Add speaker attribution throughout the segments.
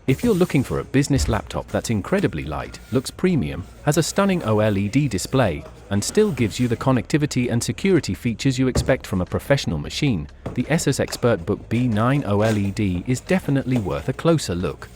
Speaker 1: If you're looking for a business laptop that's incredibly light, looks premium, has a stunning OLED display, and still gives you the connectivity and security features you expect from a professional machine, the Asus ExpertBook B9 OLED is definitely worth a closer look.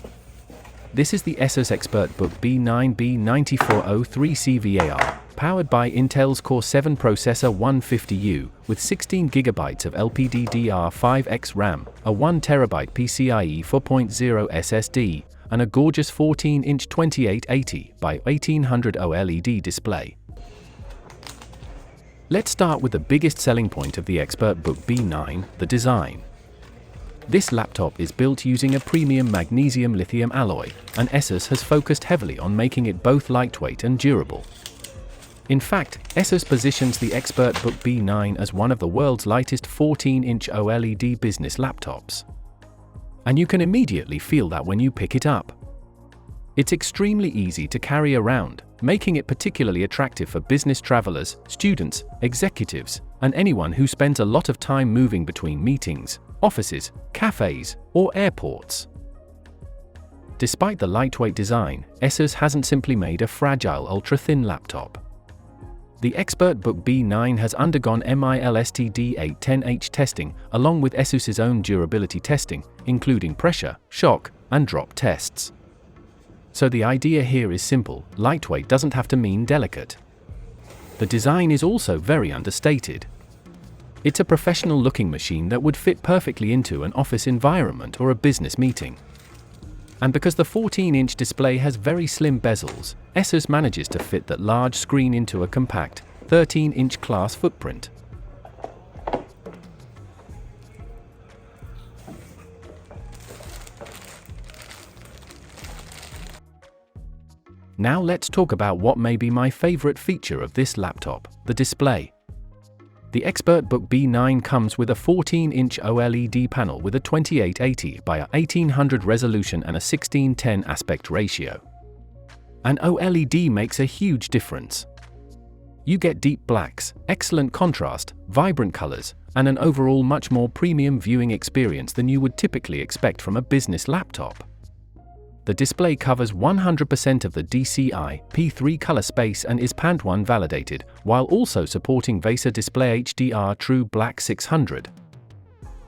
Speaker 1: This is the Asus ExpertBook B9 B9403CVAR, powered by Intel's Core 7 processor 150U, with 16GB of LPDDR5X RAM, a 1TB PCIe 4.0 SSD, and a gorgeous 14-inch 2880 by 1800 OLED display. Let's start with the biggest selling point of the ExpertBook B9, the design. This laptop is built using a premium magnesium-lithium alloy, and Asus has focused heavily on making it both lightweight and durable. In fact, Asus positions the ExpertBook B9 as one of the world's lightest 14-inch OLED business laptops. And you can immediately feel that when you pick it up. It's extremely easy to carry around, making it particularly attractive for business travelers, students, executives, and anyone who spends a lot of time moving between meetings, offices, cafes, or airports. Despite the lightweight design, Asus hasn't simply made a fragile ultra-thin laptop. The ExpertBook B9 has undergone MILSTD810H testing, along with Asus's own durability testing, including pressure, shock, and drop tests. So the idea here is simple: lightweight doesn't have to mean delicate. The design is also very understated. It's a professional-looking machine that would fit perfectly into an office environment or a business meeting. And because the 14-inch display has very slim bezels, Asus manages to fit that large screen into a compact, 13-inch class footprint. Now let's talk about what may be my favorite feature of this laptop: the display. The ExpertBook B9 comes with a 14-inch OLED panel with a 2880 by 1800 resolution and a 16:10 aspect ratio. An OLED makes a huge difference. You get deep blacks, excellent contrast, vibrant colors, and an overall much more premium viewing experience than you would typically expect from a business laptop. The display covers 100% of the DCI-P3 color space and is Pant1 validated, while also supporting VESA Display HDR True Black 600.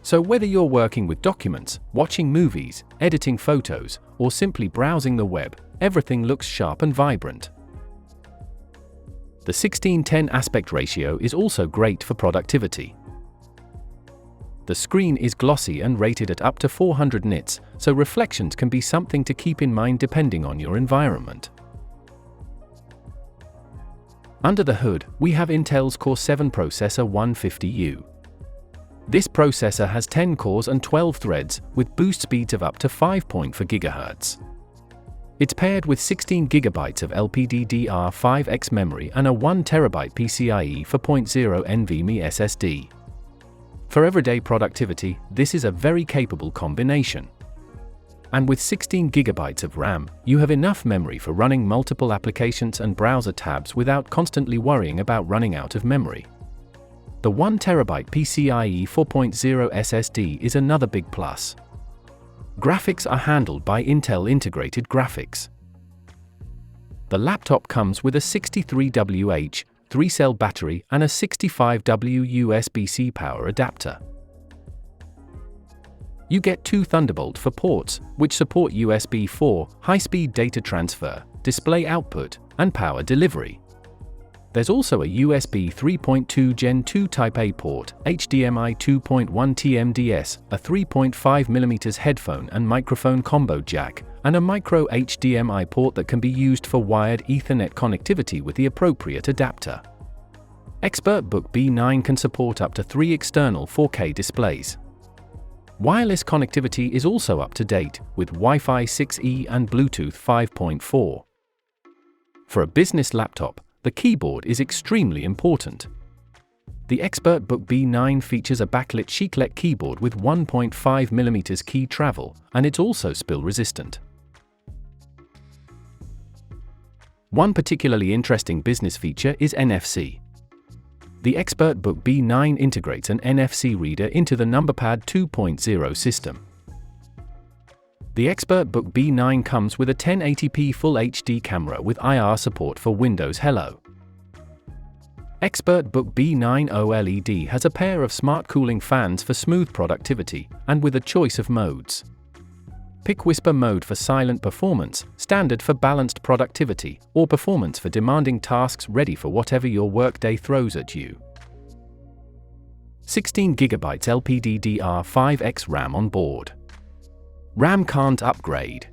Speaker 1: So whether you're working with documents, watching movies, editing photos, or simply browsing the web, everything looks sharp and vibrant. The 16:10 aspect ratio is also great for productivity. The screen is glossy and rated at up to 400 nits, so reflections can be something to keep in mind depending on your environment. Under the hood, we have Intel's Core 7 processor 150U. This processor has 10 cores and 12 threads, with boost speeds of up to 5.4 GHz. It's paired with 16GB of LPDDR5X memory and a 1TB PCIe 4.0 NVMe SSD. For everyday productivity, this is a very capable combination. And with 16GB of RAM, you have enough memory for running multiple applications and browser tabs without constantly worrying about running out of memory. The 1TB PCIe 4.0 SSD is another big plus. Graphics are handled by Intel Integrated Graphics. The laptop comes with a 63Wh 3-cell battery and a 65W USB-C power adapter. You get two Thunderbolt 4 ports, which support USB 4, high-speed data transfer, display output, and power delivery. There's also a USB 3.2 Gen 2 Type A port, HDMI 2.1 TMDS, a 3.5mm headphone and microphone combo jack, and a micro HDMI port that can be used for wired Ethernet connectivity with the appropriate adapter. ExpertBook B9 can support up to 3 external 4K displays. Wireless connectivity is also up to date, with Wi-Fi 6E and Bluetooth 5.4. For a business laptop, the keyboard is extremely important. The ExpertBook B9 features a backlit chiclet keyboard with 1.5mm key travel, and it's also spill-resistant. One particularly interesting business feature is NFC. The ExpertBook B9 integrates an NFC reader into the NumberPad 2.0 system. The ExpertBook B9 comes with a 1080p Full HD camera with IR support for Windows Hello. ExpertBook B9 OLED has a pair of smart cooling fans for smooth productivity, and with a choice of modes. Pick Whisper mode for silent performance, Standard for balanced productivity, or Performance for demanding tasks ready for whatever your workday throws at you. 16GB LPDDR5X RAM on board. RAM can't upgrade.